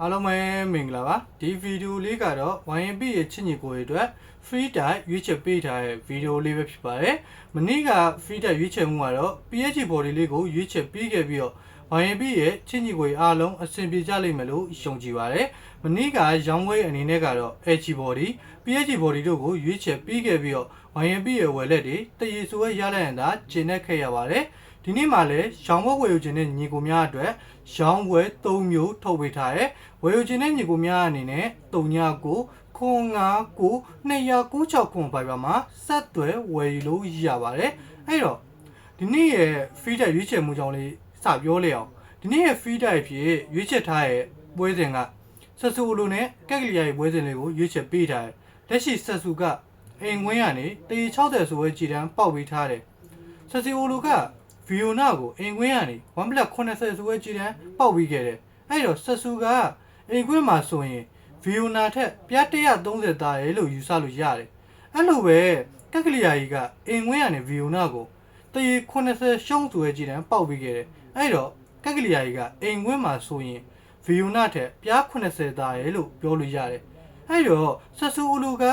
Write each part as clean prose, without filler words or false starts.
အားလုံးပဲမင်္ဂလာပါဒီဗီဒီယိုလေးကတော့ YNB ရဲ့ချစ်ညီကိုတွေအတွက် free type ရွေးချယ်ပေးထားတဲ့ဗီဒီယိုလေးပဲဖြစ်ပါတယ်မနေ့က free type ရွေးချယ်မှုကတော့ PH body လေးကိုရွေးချယ်ပေးခဲ့ပြီးတော့ YNB ရဲ့ချစ်ညီကိုတွေအားလုံးအဆင်ပြေကြလိမ့်မယ်လို့ယုံကြည်ပါတယ်မနေ့ကရောင်းဝဲအနေနဲ့ကတော့ HG body PH body တို့ကိုရွေးချယ်ပေးခဲ့ပြီးတော့ YNB ရဲ့ဝယ်လက်တွေတရေဆိုရရလိုက်ရင်သာကျင့်တဲ့ခဲ့ရပါတယ်ဒီနေ့မှလည်းရောင်းဝဲဝယ်ယူခြင်းနဲ့ညီကိုများအတွက်ရောင်းဝဲ၃မျိုးထုတ်ပေးထားတယ်ဝယ်ယူခြင်းနဲ့ညီကိုများအနေနဲ့39 09 296ခွန်ပိုင်ပါမှာဆက်သွယ်ဝယ်ယူလို့ရပါတယ်အဲ့တော့ဒီနေ့ရဲ့ free type ရွေးချယ်မှုကြောင့်လေးစပြောလေအောင်ဒီနေ့ရဲ့ free type ဖြစ်ရွေးချယ်ထားတဲ့ပွဲစဉ်ကဆက်စုလိုနဲ့ကက်ကလီယာရဲ့ပွဲစဉ်လေးကိုရွေးချယ်ပေးထားတယ်လက်ရှိဆက်စုကအိမ်ဝင်းကနေ160ဆိုဝဲကြည်တန်းပေါက်ပေးထားတယ်ဆက်စီအိုလိုကဗီယိုနာကိုအိမ်ခွင်းကနေ1.80ဆိုဝဲကြည်တန်းပေါက်ပြီးခဲ့တယ်အဲ့တော့ဆက်စုကအိမ်ခွင်းမှာဆိုရင်ဗီယိုနာထက်ပြ130သားတယ်လို့ယူဆလို့ရတယ်အဲ့လိုပဲကက်ကလီယာကြီးကအိမ်ခွင်းကနေဗီယိုနာကို80ရှုံးဆိုဝဲကြည်တန်းပေါက်ပြီးခဲ့တယ်အဲ့တော့ကက်ကလီယာကြီးကအိမ်ခွင်းမှာဆိုရင်ဗီယိုနာထက်ပြ80သားတယ်လို့ပြောလို့ရတယ်အဲ့တော့ဆက်စုလိုက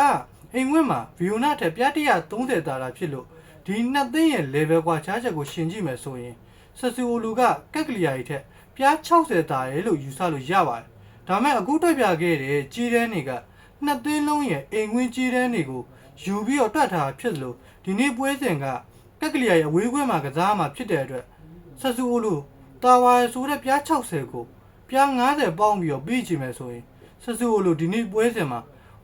အိမ်ခွင်းမှာဗီယိုနာထက်ပြ130သားတာဖြစ်လို့ဒီနှစ်သိန်းရဲ့ level ကွာခြားချက်ကိုရှင်ကြည့်မယ်ဆိုရင်ဆက်စီအိုလူကကက်ကလီယာကြီးထက်ပြား60တာရဲလို့ယူဆလို့ရပါတယ်။ဒါမဲ့အခုတွေ့ပြခဲ့တဲ့ကြီးတန်းတွေကနှစ်သိန်းလုံးရဲ့အိမ်ခွင်းကြီးတန်းတွေကိုယူပြီးတော့တွက်ထားဖြစ်လို့ဒီနေ့ပွဲစဉ်ကကက်ကလီယာရဲ့အဝေးခွင်းမှာကစားမှာဖြစ်တဲ့အတွက်ဆက်စီအိုလူတာဝါဆိုတဲ့ပြား60ကိုပြား90ပေါင်းပြီးတော့ပြီးချင်မယ်ဆိုရင်ဆက်စီအိုလူဒီနေ့ပွဲစဉ်မှာ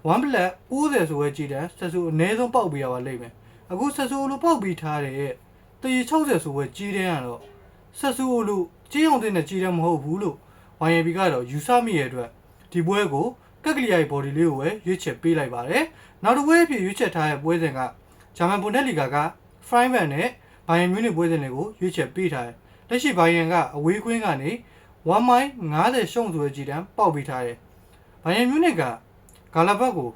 1 black 90ဆိုပဲကြီးတန်းဆက်စီအနည်းဆုံးပေါက်ပေးရပါလိမ့်မယ်။အခုဆက်စုလိုပေါက်ပြီးထားတဲ့160ဆိုပဲကြီးတဲ့ကတော့ဆက်စုလိုကြီးအောင်တဲ့ကြီးတယ်မဟုတ်ဘူးလို့ YNB ကတော့ယူဆမိရဲ့အတွက်ဒီပွဲကိုကက်ကလီယာရဲ့ body လေးကိုပဲရွေးချယ်ပေးလိုက်ပါတယ်နောက်တစ်ပွဲအဖြစ်ရွေးချယ်ထားတဲ့ပွဲစဉ်ကဂျာမန်ဘွန်ဒက်လီဂါက Freiburg နဲ့ Bayern Munich ပွဲစဉ်တွေကိုရွေးချယ်ပေးထားတယ်လက်ရှိ Bayern ကအဝေးခွင်းကနေ1မိုင်50ရှုံးဆိုတဲ့ကြီးတန်းပေါက်ပေးထားတယ် Bayern Munich ကဂါလာဘတ်ကို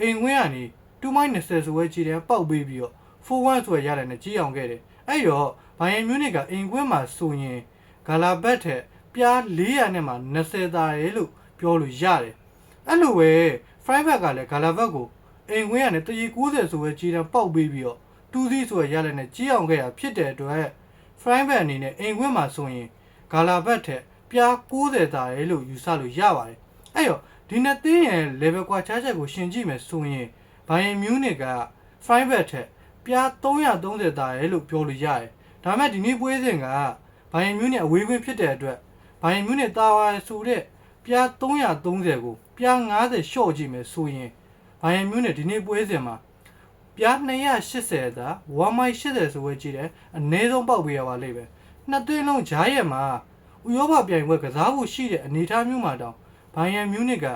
အိမ်ခွင်းကနေ2မိုင်20ဆိုဝဲကြည်တယ်ပေါက်ပေးပြီးတော့4-1ဆိုရရတယ်နဲ့ကြီးအောင်ခဲ့တယ်အဲ့တော့ဘိုင်ယန်မြူးနစ်ကအိမ်ကွင်းမှာဆိုရင်ဂါလာဘတ်ထက်ပြား400နဲ့မှ20သားရဲလို့ပြောလို့ရတယ်အဲ့လိုပဲဖရိုင်ဘတ်ကလည်းဂါလာဘတ်ကိုအိမ်ကွင်းကနေ390ဆိုဝဲကြည်တယ်ပေါက်ပေးပြီးတော့2-0ဆိုရရတယ်နဲ့ကြီးအောင်ခဲ့တာဖြစ်တဲ့အတွက်ဖရိုင်ဘတ်အနေနဲ့အိမ်ကွင်းမှာဆိုရင်ဂါလာဘတ်ထက်ပြား90သားရဲလို့ယူဆလို့ရပါတယ်အဲ့တော့ဒီနှစ်သင်းရဲ့ level ကွာခြားချက်ကိုရှင်ကြည့်မယ်ဆိုရင်ဘိုင်ယန်မြူးနစ်က Freiburg ထက်ပြား330သားရဲလို့ပြောလို့ရတယ်။ဒါပေမဲ့ဒီနေ့ပွဲစဉ်ကဘိုင်ယန်မြူးနစ်အဝေးခွင့်ဖြစ်တဲ့အတွက်ဘိုင်ယန်မြူးနစ်တာဝါဆိုတဲ့ပြား330ကိုပြား90ရှော့ကြည့်မယ်ဆိုရင်ဘိုင်ယန်မြူးနစ်ဒီနေ့ပွဲစဉ်မှာပြား280သား1မိုင်80ဆိုဝဲကြည့်တယ်အနည်းဆုံးပေါက်ပေးရပါလိမ့်မယ်။နှစ်သွင်းလုံးဂျားရက်မှာဥရောပပြိုင်ပွဲကစားဖို့ရှိတဲ့အနေအထားမျိုးမှာတောင်ဘိုင်ယန်မြူးနစ်က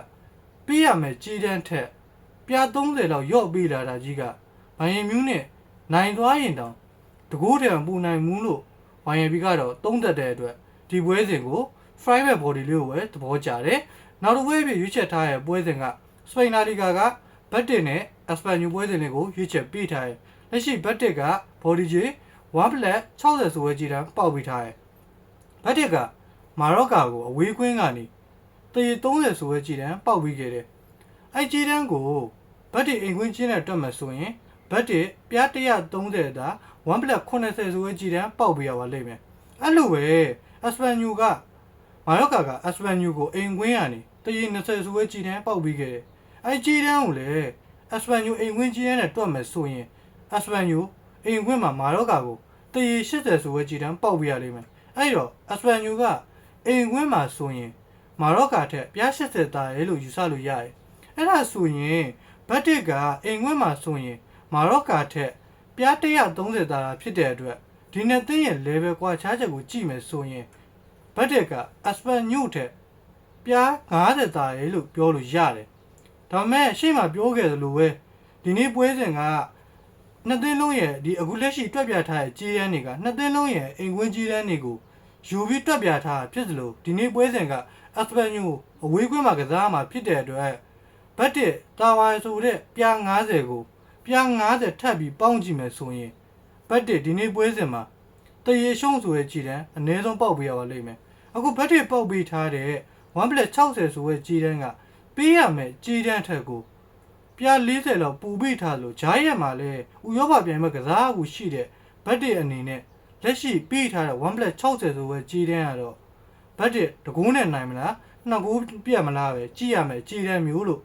ပေးရမယ်ကြီးတန်းထက်ပြား30လောက်ရော့ပေးလာတာကြီးကဘိုင်ယန်မြူးနစ်နိုင်သွားရင်တောင်တကူးတယ်ပူနိုင်မှုလို့ YNB ကတော့သုံးသက်တဲ့အတွက်ဒီပွဲစဉ်ကို Freiburg body လေးကိုပဲသဘောကျတယ်နောက်တစ်ပွဲပြရွေးချယ်ထားတဲ့ပွဲစဉ်ကစပိန်လာလီဂါကဘတ်တစ်နဲ့အစပန်ညူပွဲစဉ်တွေကိုရွေးချယ်ပေးထားတယ်လက်ရှိဘတ်တစ်က body ကြီး1 black 60ဆိုဝဲကြည်တန်းပေါက်ပေးထားတယ်ဘတ်တစ်ကမာရော့ကာကိုအဝေးခွင်းကနေ30ဆိုဝဲကြည်တန်းပေါက်ပြီးခဲ့တယ်အဲ့ကြည်တန်းကိုဘတ်တစ်အိမ်ခွင်းချင်းနဲ့တွက်မှဆိုရင်ဘတ်တစ်ပြား130သား1 black 80ဆိုဝဲကြည်တန်းပေါက်ပေးရပါလိမ့်မယ်အဲ့လိုပဲအစပန်ညူကမာရော့ကာကအစပန်ညူကိုအိမ်ခွင်းကနေ20ဆိုဝဲကြည်တန်းပေါက်ပြီးခဲ့တယ်အဲ့ကြည်တန်းကိုလည်းအစပန်ညူအိမ်ခွင်းကြည်တန်းနဲ့တွက်မှဆိုရင်အစပန်ညူအိမ်ခွင်းမှာမာရော့ကာကို80ဆိုဝဲကြည်တန်းပေါက်ပေးရလိမ့်မယ်အဲ့တော့အစပန်ညူကအိမ်ခွင်းမှာဆိုရင်မာရော့ကာထက်ပြား80သားရဲလို့ယူဆလို့ရတယ်အဲ့ဒါဆိုရင်ဘတ်တစ်ကအိမ်ခွင်းမှာဆိုရင်မာရော့ကာထက်ပြား130သားတာဖြစ်တဲ့အတွက်ဒီနှစ်သင်းရဲ့ level ကွာခြားချက်ကိုကြည့်မယ်ဆိုရင်ဘတ်တစ်ကအစပန်ညို့ထက်ပြား90သားရဲလို့ပြောလို့ရတယ်ဒါပေမဲ့ရှေ့မှာပြောခဲ့သလိုပဲဒီနေ့ပွဲစဉ်ကနှစ်သင်းလုံးရဲ့ဒီအခုလက်ရှိတွက်ပြထားတဲ့ကြီးရန်တွေကနှစ်သင်းလုံးရဲ့အိမ်ခွင်းကြီးရန်တွေကိုယူပြီးတွက်ပြထားဖြစ်သလိုဒီနေ့ပွဲစဉ်ကအစပန်ညို့အဝေးကွင်းမှာကစားမှာဖြစ်တဲ့အတွက်ဘတ်တစ်တာဝါဆိုတဲ့ပြား90ကိုပြား90ထပ်ပြီးပေါင်းကြည့်မယ်ဆိုရင်ဘတ်တစ်ဒီနေ့ပွဲစဉ်မှာတရေရှုံးဆိုရဲ့ကြည်တန်းအနည်းဆုံးပေါက်ပေးရပါလိမ့်မယ်အခုဘတ်တစ်ပေါက်ပေးထားတဲ့ 1 60ဆိုတဲ့ကြီးတန်းကပေးရမယ်ကြီးတန်းထက်ကိုပြ40လောက်ပူပိထားလို့ဂျားရက်မှာလဲဥရောပပြိုင်ပွဲကစားမှုရှိတဲ့ဘတ်တစ်အနေနဲ့လက်ရှိပေးထားတဲ့1 60ဆိုတဲ့ကြီးတန်းကတော့ဘတ်တစ်တကူးနဲ့နိုင်မလားနှစ်ကူးပြတ်မလားပဲကြည့်ရမယ်ကြီးတန်းမျိုးလို့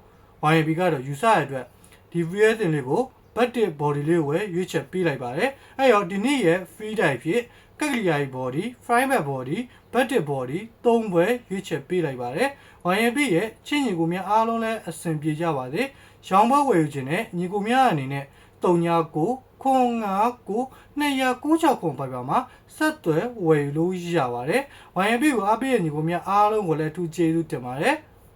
YB ကတော့ယူဆရတဲ့အတွက်ဒီ VS တင်လေးကိုဘတ်တစ် body လေးကိုရွေးချက်ပေးလိုက်ပါတယ်အဲ့တော့ဒီနေ့ရဲ့ free dive ဖြစ်ကက်ကလီယာ body fry back body ဘတ်တစ် body ၃ပွဲရွေးချက်ပေးလိုက်ပါတယ် YB ရဲ့ချင်းညီကိုများအားလုံးလည်းအဆင်ပြေကြပါစေရောင်းပွဲဝယ်ယူခြင်းနဲ့ညီကိုများအနေနဲ့39ခွန်59 296ခွန်ပိုက်ပါမှာဆက်သွယ်ဝယ်ယူလို့ရပါတယ် YB ကိုအားပေးတဲ့ညီကိုများအားလုံးကိုလည်းထူးကျေးဇူးတင်ပါတယ်